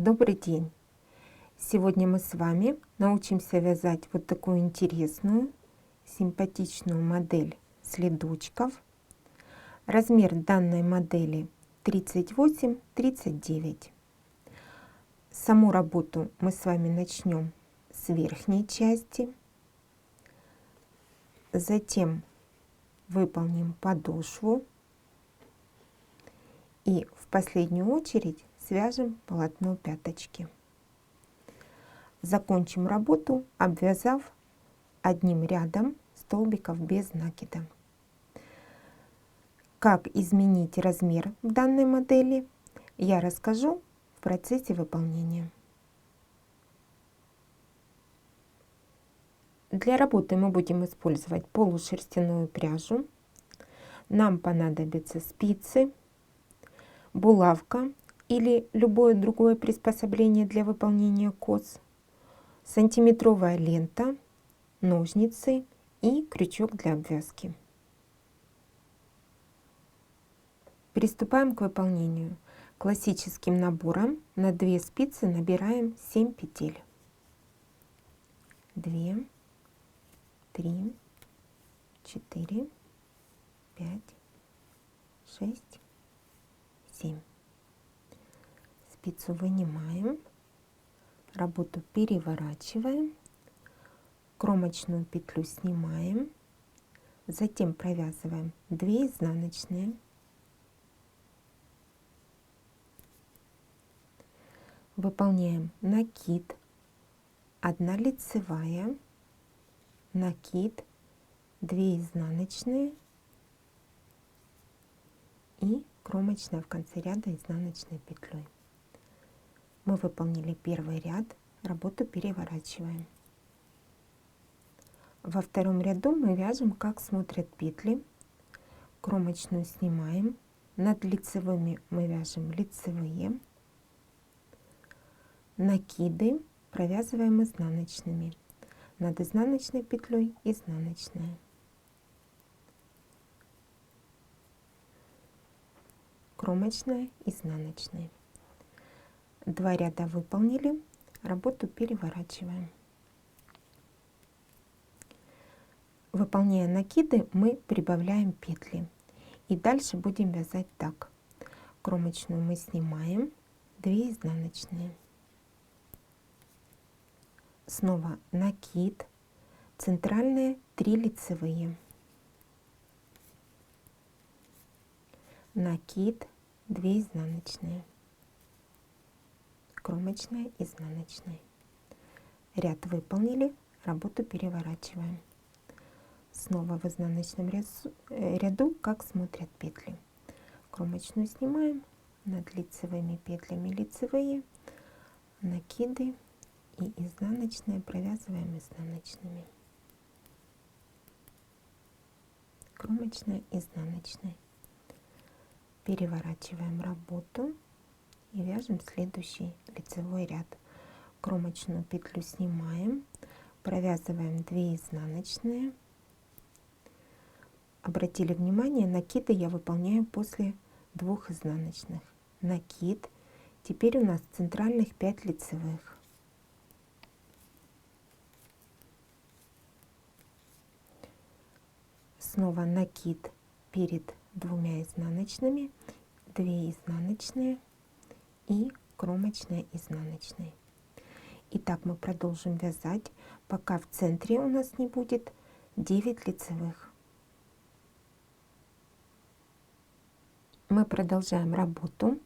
Добрый день! Сегодня мы с вами научимся вязать вот такую интересную, симпатичную модель следочков. Размер данной модели 38-39. Саму работу мы с вами начнем с верхней части. Затем выполним подошву. И в последнюю очередь свяжем полотно пяточки. Закончим работу, обвязав одним рядом столбиков без накида. Как изменить размер в данной модели, я расскажу в процессе выполнения. Для работы мы будем использовать полушерстяную пряжу. Нам понадобятся спицы, булавка или любое другое приспособление для выполнения кос, сантиметровая лента, ножницы и крючок для обвязки. Приступаем к выполнению. Классическим набором на 2 спицы набираем 7 петель. 2, 3, 4, 5, 6, 7. Спицу вынимаем, работу переворачиваем, кромочную петлю снимаем, затем провязываем 2 изнаночные, выполняем накид, 1 лицевая, накид, 2 изнаночные и кромочная в конце ряда изнаночной петлей. Мы выполнили первый ряд, работу переворачиваем. Во втором ряду мы вяжем, как смотрят петли. Кромочную снимаем, над лицевыми мы вяжем лицевые, накиды провязываем изнаночными, над изнаночной петлей изнаночная. Кромочная, изнаночная. 2 ряда выполнили, работу переворачиваем. Выполняя накиды, мы прибавляем петли. И дальше будем вязать так. Кромочную мы снимаем, 2 изнаночные. Снова накид, центральные 3 лицевые. Накид, 2 изнаночные. Кромочная, изнаночная. Ряд выполнили, работу переворачиваем. Снова в изнаночном ряду, как смотрят петли. Кромочную снимаем, над лицевыми петлями лицевые, накиды и изнаночные провязываем изнаночными. Кромочная, изнаночная. Переворачиваем работу и вяжем следующий лицевой ряд. Кромочную петлю снимаем, провязываем 2 изнаночные. Обратили внимание, накиды я выполняю после 2 изнаночных. Накид. Теперь у нас центральных 5 лицевых. Снова накид перед 2 изнаночными, 2 изнаночные и кромочная, изнаночная. Итак, мы продолжим вязать, пока в центре у нас не будет 9 лицевых. Мы продолжаем работу.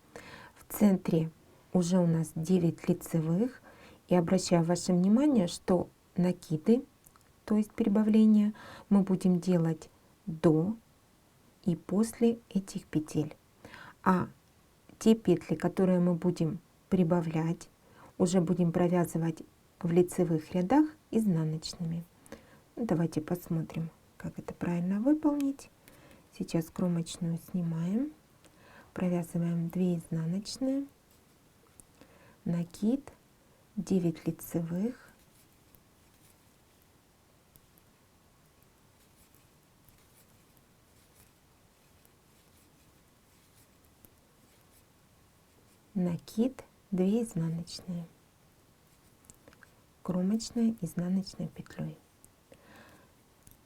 В центре уже у нас 9 лицевых. И обращаю ваше внимание, что накиды, то есть прибавления, мы будем делать до и после этих петель. А те петли, которые мы будем прибавлять, уже будем провязывать в лицевых рядах изнаночными. Давайте посмотрим, как это правильно выполнить. Сейчас кромочную снимаем. Провязываем 2 изнаночные, накид, 9 лицевых, накид, 2 изнаночные, кромочная, изнаночной петлей.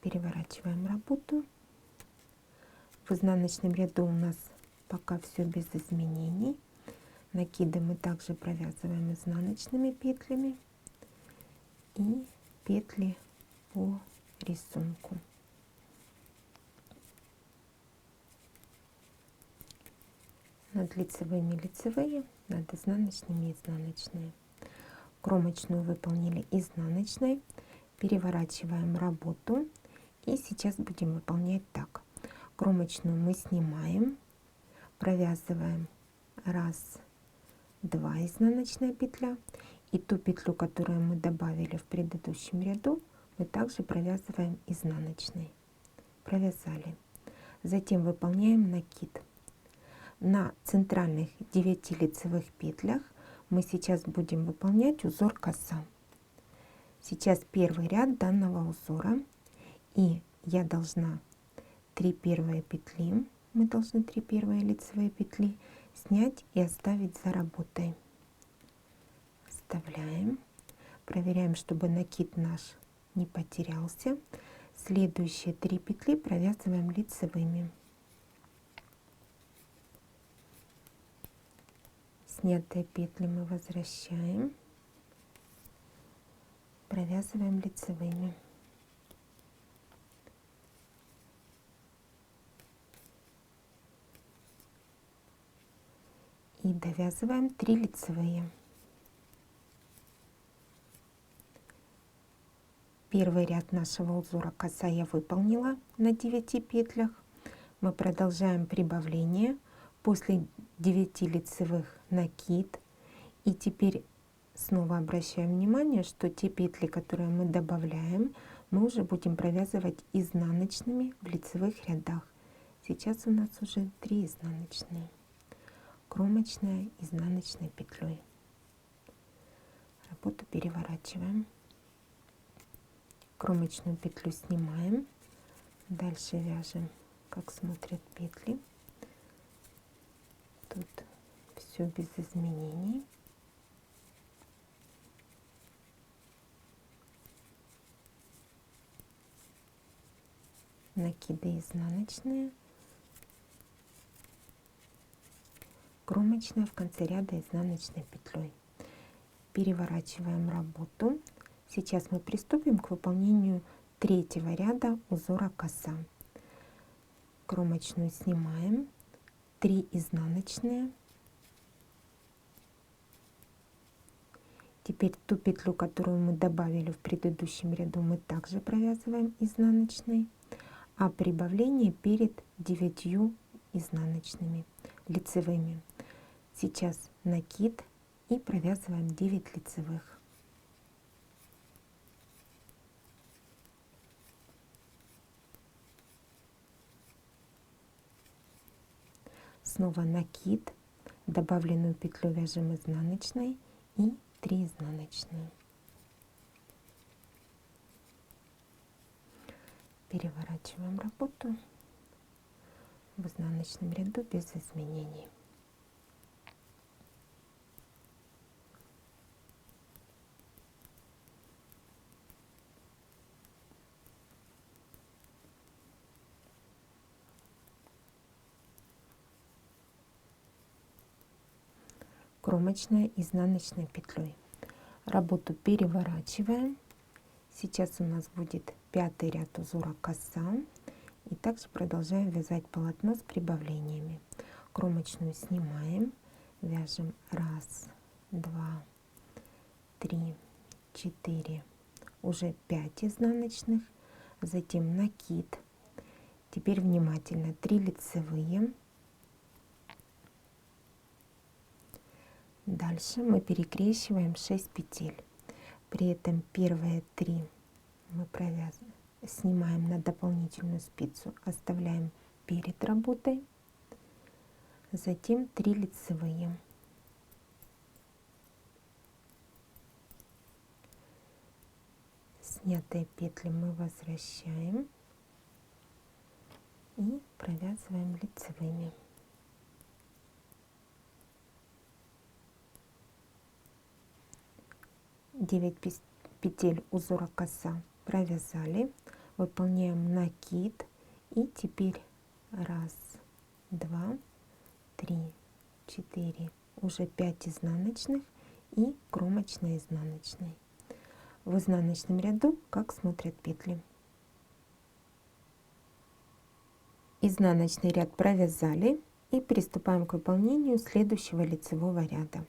Переворачиваем работу. В изнаночном ряду у нас пока все без изменений. Накиды мы также провязываем изнаночными петлями и петли по рисунку. Над лицевыми лицевые, над изнаночными изнаночные. Кромочную выполнили изнаночной. Переворачиваем работу. И сейчас будем выполнять так. Кромочную мы снимаем, провязываем 1, 2 изнаночная петля. И ту петлю, которую мы добавили в предыдущем ряду, мы также провязываем изнаночной. Провязали. Затем выполняем накид. На центральных 9 лицевых петлях мы сейчас будем выполнять узор коса. Сейчас первый ряд данного узора, и я должна 3 первые петли, мы должны 3 первые лицевые петли снять и оставить за работой. Вставляем, проверяем, чтобы накид наш не потерялся. Следующие 3 петли провязываем лицевыми. Снятые петли мы возвращаем, провязываем лицевыми. И довязываем 3 лицевые. Первый ряд нашего узора коса я выполнила на 9 петлях. Мы продолжаем прибавление. После 9 лицевых накид. И теперь снова обращаем внимание, что те петли, которые мы добавляем, мы уже будем провязывать изнаночными в лицевых рядах. Сейчас у нас уже 3 изнаночные. Кромочная, изнаночной петлей. Работу переворачиваем. Кромочную петлю снимаем. Дальше вяжем, как смотрят петли. Тут все без изменений. Накиды изнаночные. Кромочная в конце ряда изнаночной петлей. Переворачиваем работу. Сейчас мы приступим к выполнению 3-го ряда узора коса. Кромочную снимаем. 3 изнаночные. Теперь ту петлю, которую мы добавили в предыдущем ряду, мы также провязываем изнаночной, а прибавление перед 9 изнаночными лицевыми. Сейчас накид и провязываем 9 лицевых. Снова накид, добавленную петлю вяжем изнаночной и 3 изнаночные. Переворачиваем работу в изнаночном ряду без изменений. Кромочная, изнаночной петлей. Работу переворачиваем. Сейчас у нас будет 5-й ряд узора коса. И также продолжаем вязать полотно с прибавлениями. Кромочную снимаем, вяжем 1, 2, 3, 4, уже 5 изнаночных, затем накид. Теперь внимательно 3 лицевые. Дальше мы перекрещиваем 6 петель. При этом первые 3 мы снимаем на дополнительную спицу, оставляем перед работой. Затем 3 лицевые. Снятые петли мы возвращаем и провязываем лицевыми. 9 петель узора коса провязали, выполняем накид, и теперь 1, 2, 3, 4, уже 5 изнаночных и кромочная изнаночной. В изнаночном ряду как смотрят петли. Изнаночный ряд провязали и приступаем к выполнению следующего лицевого ряда.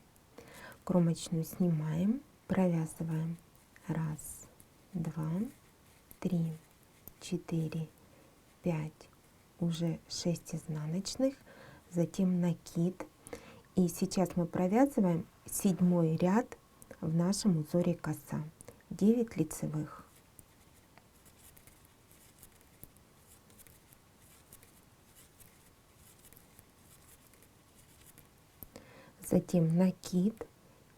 Кромочную снимаем, провязываем 1, 2, 3, 4, 5, уже 6 изнаночных, затем накид. И сейчас мы провязываем 7 ряд в нашем узоре коса, 9 лицевых. Затем накид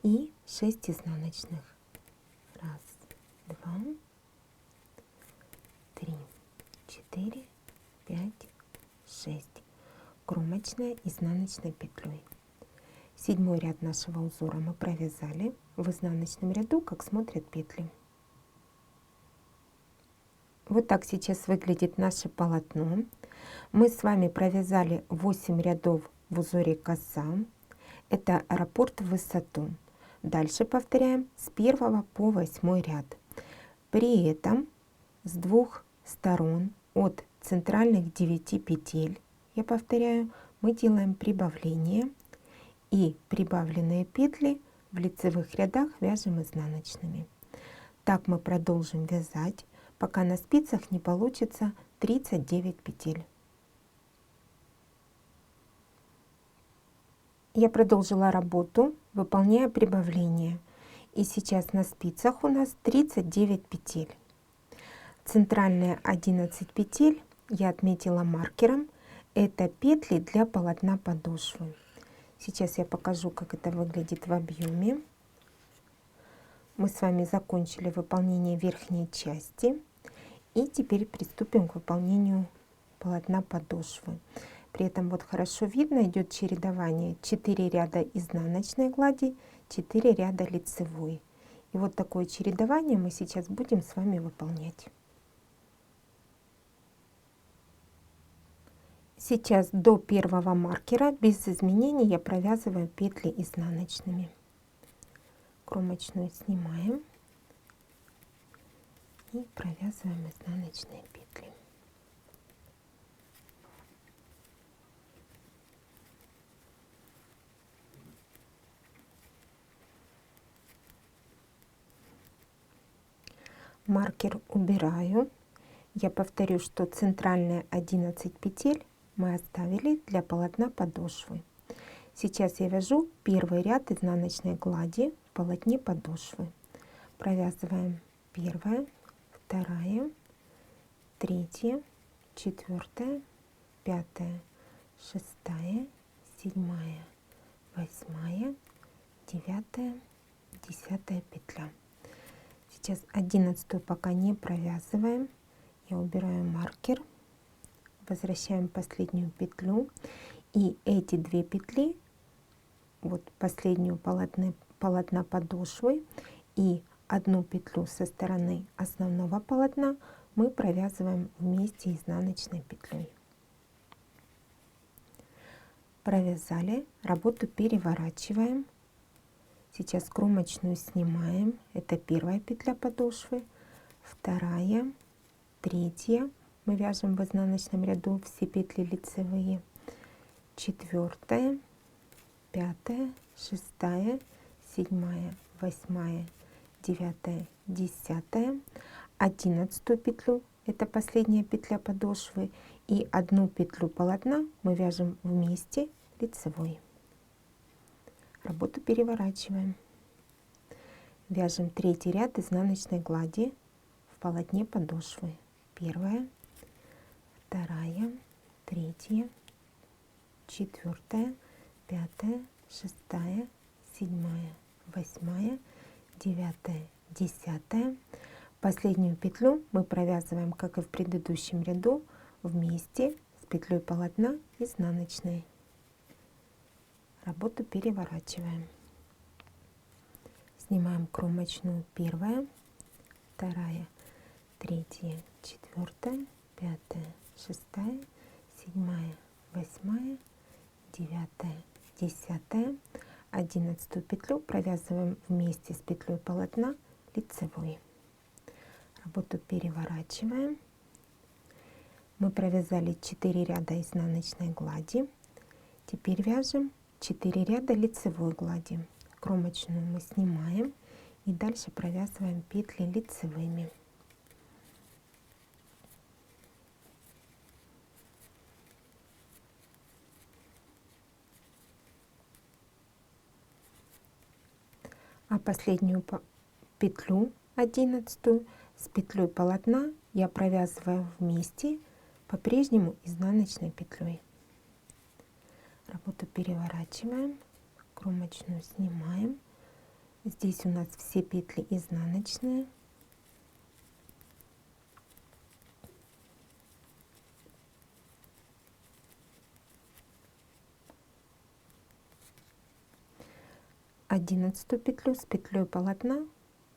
и 6 изнаночных. 1, 2, 3, 4, 5, 6. Кромочная изнаночной петлей. 7 ряд нашего узора мы провязали. В изнаночном ряду как смотрят петли. Вот так сейчас выглядит наше полотно. Мы с вами провязали 8 рядов в узоре коса. Это раппорт в высоту. Дальше повторяем с 1 по 8 ряд. При этом с двух сторон от центральных 9 петель, я повторяю, мы делаем прибавление, и прибавленные петли в лицевых рядах вяжем изнаночными. Так мы продолжим вязать, пока на спицах не получится 39 петель. Я продолжила работу, выполняя прибавление. И сейчас на спицах у нас 39 петель. Центральные 11 петель я отметила маркером. Это петли для полотна подошвы. Сейчас я покажу, как это выглядит в объеме. Мы с вами закончили выполнение верхней части. И теперь приступим к выполнению полотна подошвы. При этом вот хорошо видно, идет чередование 4 ряда изнаночной глади, 4 ряда лицевой. И вот такое чередование мы сейчас будем с вами выполнять. Сейчас до первого маркера без изменений я провязываю петли изнаночными. Кромочную снимаем и провязываем изнаночные петли. Маркер убираю. Я повторю, что центральные 11 петель мы оставили для полотна подошвы. Сейчас я вяжу первый ряд изнаночной глади в полотне подошвы. Провязываем 1, 2, 3, 4, 5, 6, 7, 8, 9, 10 петля. Сейчас 11 пока не провязываем. Я убираю маркер, возвращаем последнюю петлю, и эти 2 петли, вот последнюю полотна подошвы и одну петлю со стороны основного полотна, мы провязываем вместе изнаночной петлей. Провязали, работу переворачиваем. Сейчас кромочную снимаем. Это первая петля подошвы, 2, 3. Мы вяжем в изнаночном ряду все петли лицевые. 4, 5, 6, 7, 8, 9, 10. 11 петлю, это последняя петля подошвы, и одну петлю полотна мы вяжем вместе лицевой. Работу переворачиваем. Вяжем 3 ряд изнаночной глади в полотне подошвы. 1, 2, 3, 4, 5, 6, 7, 8, 9, 10. Последнюю петлю мы провязываем, как и в предыдущем ряду, вместе с петлей полотна изнаночной. Работу переворачиваем. Снимаем кромочную первая, вторая, третья, четвертая, пятая, шестая, седьмая, восьмая, девятая, десятая. 11 петлю провязываем вместе с петлей полотна лицевой. Работу переворачиваем. Мы провязали 4 ряда изнаночной глади. Теперь вяжем 4 ряда лицевой глади. Кромочную мы снимаем и дальше провязываем петли лицевыми. А последнюю петлю 11 с петлей полотна я провязываю вместе по-прежнему изнаночной петлей. Работу переворачиваем, кромочную снимаем. Здесь у нас все петли изнаночные. Одиннадцатую петлю с петлей полотна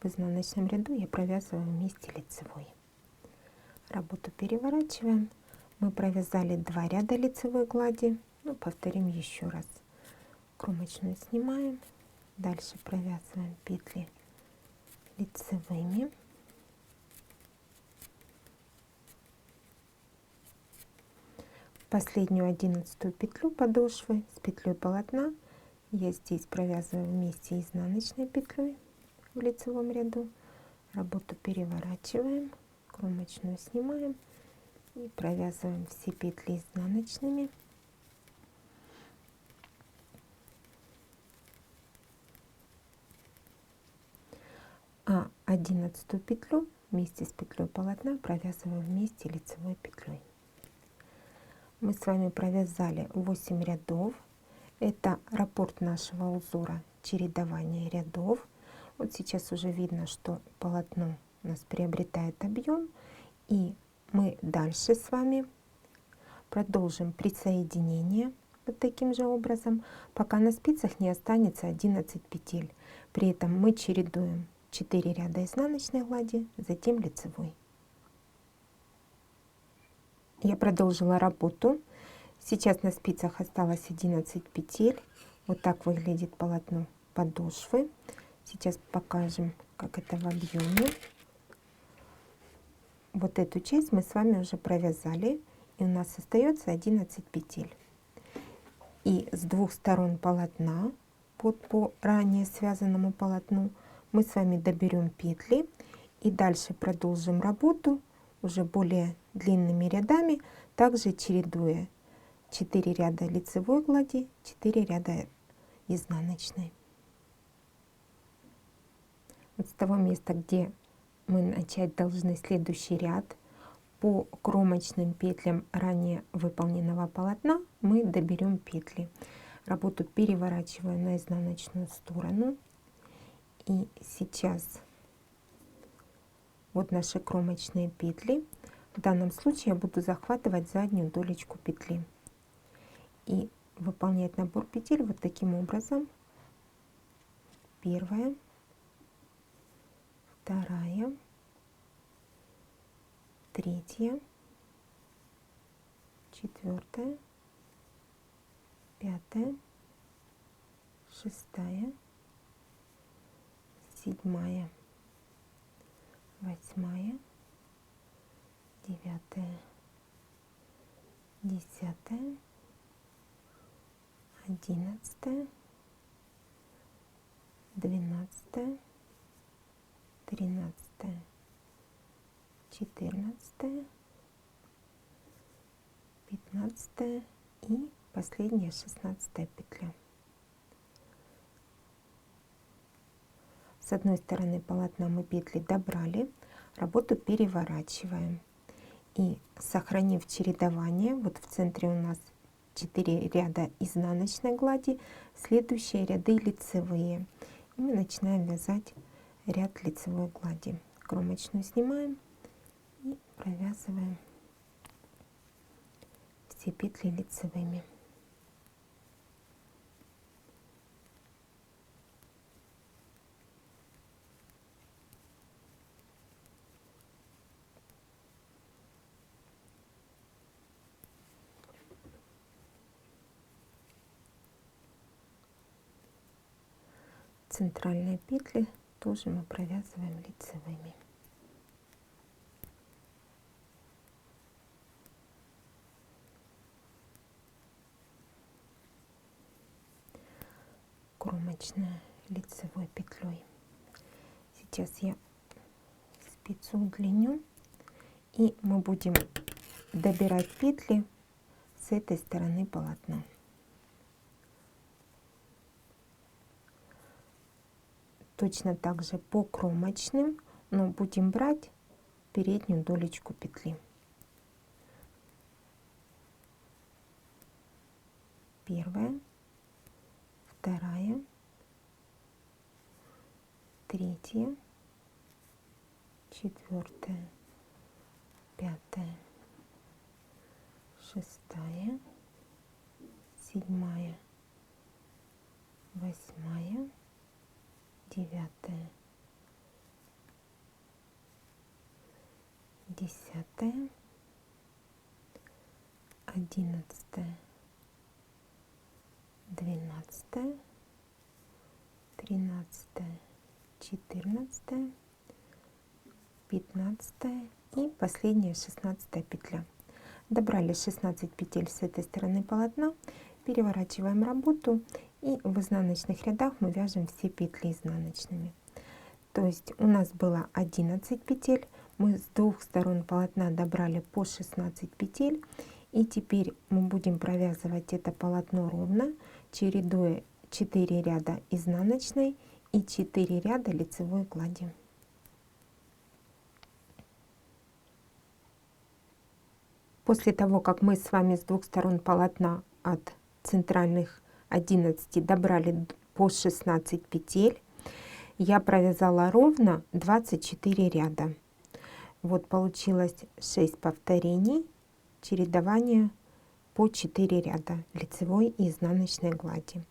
в изнаночном ряду я провязываю вместе лицевой. Работу переворачиваем. Мы провязали 2 ряда лицевой глади. Повторим еще раз. Кромочную снимаем, дальше провязываем петли лицевыми. Последнюю 11 петлю подошвы с петлей полотна я здесь провязываю вместе изнаночной петлей в лицевом ряду. Работу переворачиваем, кромочную снимаем и провязываем все петли изнаночными. А 11 петлю вместе с петлей полотна провязываем вместе лицевой петлей. Мы с вами провязали 8 рядов. Это раппорт нашего узора чередование рядов. Вот сейчас уже видно, что полотно у нас приобретает объем, и мы дальше с вами продолжим присоединение вот таким же образом, пока на спицах не останется 11 петель. При этом мы чередуем 4 ряда изнаночной глади, затем лицевой. Я продолжила работу. Сейчас на спицах осталось 11 петель. Вот так выглядит полотно подошвы. Сейчас покажем, как это в объеме. Вот эту часть мы с вами уже провязали, и у нас остается 11 петель. И с двух сторон полотна, по ранее связанному полотну, мы с вами доберем петли и дальше продолжим работу уже более длинными рядами, также чередуя 4 ряда лицевой глади, 4 ряда изнаночной. Вот с того места, где мы начать должны следующий ряд, по кромочным петлям ранее выполненного полотна мы доберем петли. Работу переворачиваю на изнаночную сторону. И сейчас вот наши кромочные петли. В данном случае я буду захватывать заднюю долечку петли и выполнять набор петель вот таким образом. Первая, вторая, третья, четвертая, пятая, шестая, седьмая, восьмая, девятая, десятая, 11, 12, 13, 14, 15 и последняя 16 петля. С одной стороны полотна мы петли добрали, работу переворачиваем. И сохранив чередование, вот в центре у нас 4 ряда изнаночной глади, следующие ряды лицевые. И мы начинаем вязать ряд лицевой глади. Кромочную снимаем и провязываем все петли лицевыми. центральные петли тоже мы провязываем лицевыми. Кромочная лицевой петлей. Сейчас я спицу удлиню, и мы будем добирать петли с этой стороны полотна. Точно так же по кромочным, но будем брать переднюю долечку петли. Первая, вторая, третья, четвертая, пятая, шестая, седьмая, восьмая, девятая, десятая, одиннадцатая, двенадцатая, тринадцатая, четырнадцатая, пятнадцатая и последняя 16 петля. Добрали 16 петель с этой стороны полотна, переворачиваем работу, и в изнаночных рядах мы вяжем все петли изнаночными. То есть у нас было 11 петель, мы с двух сторон полотна добрали по 16 петель, и теперь мы будем провязывать это полотно ровно, чередуя 4 ряда изнаночной и 4 ряда лицевой глади. После того, как мы с вами с двух сторон полотна от центральных 11 добрали по 16 петель, я провязала ровно 24 ряда. Вот получилось 6 повторений, чередование по 4 ряда лицевой и изнаночной глади.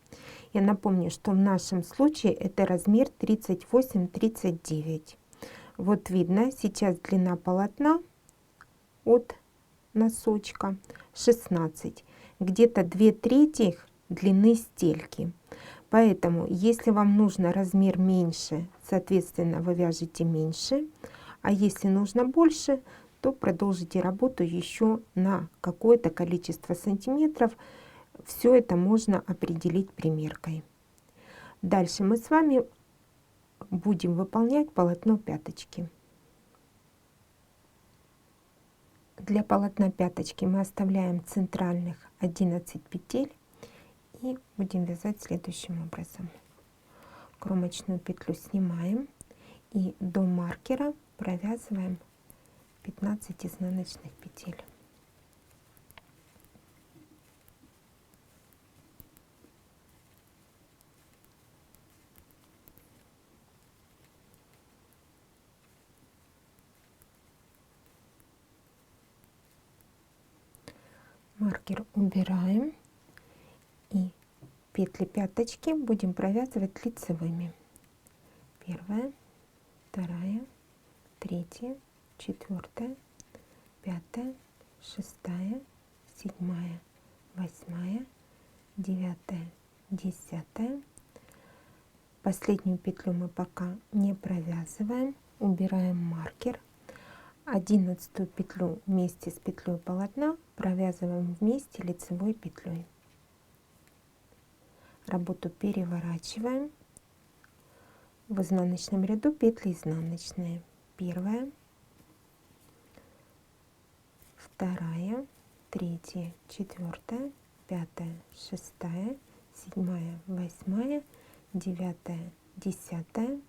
Я напомню, что в нашем случае это размер 38-39. Вот видно, сейчас длина полотна от носочка 16, где-то 2/3 длины стельки. Поэтому, если вам нужно размер меньше, соответственно, вы вяжете меньше, а если нужно больше, то продолжите работу еще на какое-то количество сантиметров. Все это можно определить примеркой. Дальше мы с вами будем выполнять полотно пяточки. Для полотна пяточки мы оставляем центральных 11 петель и будем вязать следующим образом. Кромочную петлю снимаем и до маркера провязываем 15 изнаночных петель. Маркер убираем, и петли пяточки будем провязывать лицевыми. Первая, вторая, третья, четвертая, пятая, шестая, седьмая, восьмая, девятая, десятая. Последнюю петлю мы пока не провязываем, убираем маркер. 11 петлю вместе с петлей полотна провязываем вместе лицевой петлей. Работу переворачиваем. В изнаночном ряду петли изнаночные. Первая, вторая, третья, четвертая, пятая, шестая, седьмая, восьмая, девятая, десятая.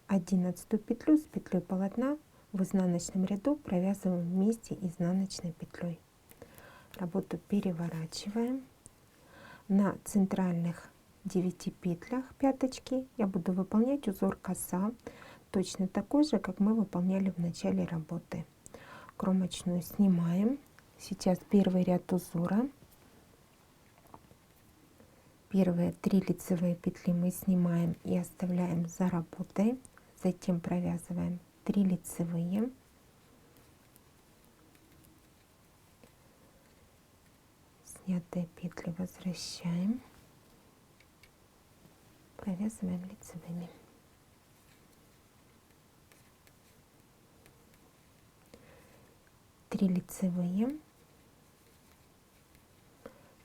11 петлю с петлей полотна в изнаночном ряду провязываем вместе изнаночной петлей. Работу переворачиваем. На центральных 9 петлях пяточки я буду выполнять узор коса, точно такой же, как мы выполняли в начале работы. Кромочную снимаем. Сейчас первый ряд узора. Первые 3 лицевые петли мы снимаем и оставляем за работой. Затем провязываем 3 лицевые. Снятые петли возвращаем. провязываем лицевыми. Три лицевые.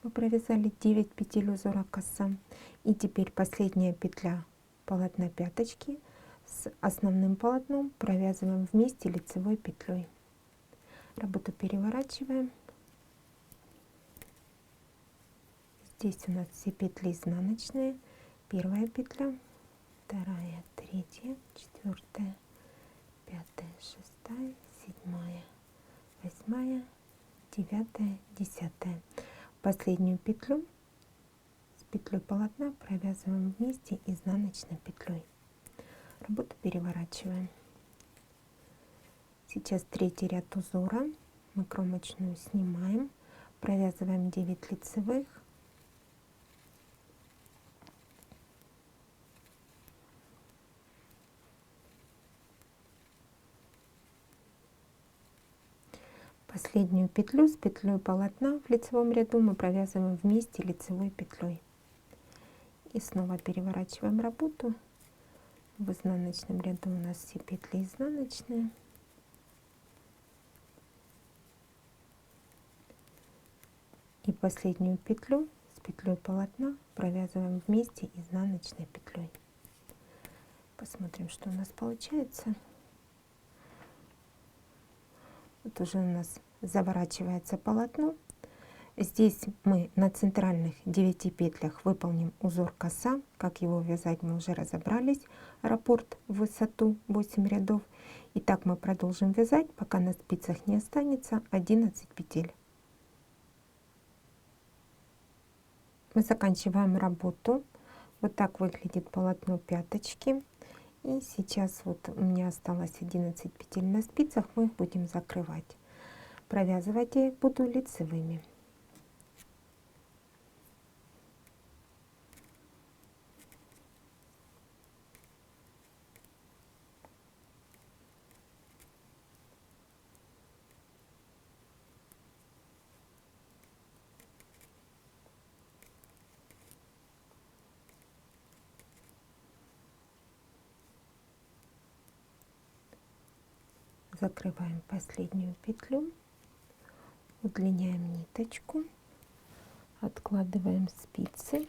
Мы провязали 9 петель узора коса. И теперь последняя петля полотна пяточки с основным полотном провязываем вместе лицевой петлей. Работу переворачиваем. Здесь у нас все петли изнаночные. Первая петля, вторая, третья, четвертая, пятая, шестая, седьмая, восьмая, девятая, десятая. Последнюю петлю с петлей полотна провязываем вместе изнаночной петлей. Работу переворачиваем. Сейчас третий ряд узора. Мы кромочную снимаем, провязываем 9 лицевых. Последнюю петлю с петлей полотна в лицевом ряду мы провязываем вместе лицевой петлей. И снова переворачиваем работу. В изнаночном ряду у нас все петли изнаночные. И последнюю петлю с петлей полотна провязываем вместе изнаночной петлей. Посмотрим, что у нас получается. Вот уже у нас заворачивается полотно. Здесь мы на центральных 9 петлях выполним узор коса. Как его вязать, мы уже разобрались. Раппорт в высоту 8 рядов. И так мы продолжим вязать, пока на спицах не останется 11 петель. Мы заканчиваем работу. Вот так выглядит полотно пяточки. И сейчас вот у меня осталось 11 петель на спицах, мы их будем закрывать. Провязывать я их буду лицевыми. Закрываем последнюю петлю, удлиняем ниточку, откладываем спицы.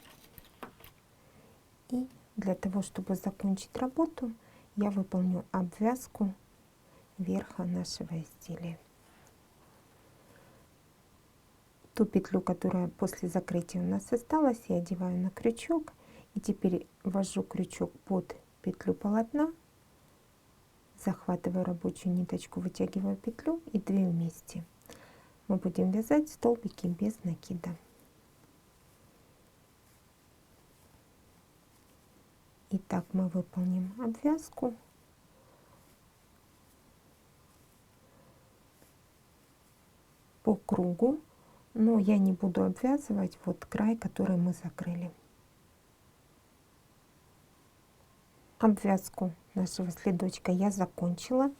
И для того, чтобы закончить работу, я выполню обвязку верха нашего изделия. Ту петлю, которая после закрытия у нас осталась, я одеваю на крючок. И теперь ввожу крючок под петлю полотна. Захватываю рабочую ниточку, вытягиваю петлю и 2 вместе. Мы будем вязать столбики без накида. Итак, мы выполним обвязку. По кругу, но я не буду обвязывать вот край, который мы закрыли. Обвязку нашего следочка я закончила.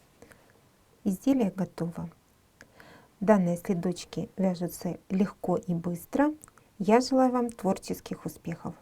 Изделие готово. Данные следочки вяжутся легко и быстро. Я желаю вам творческих успехов!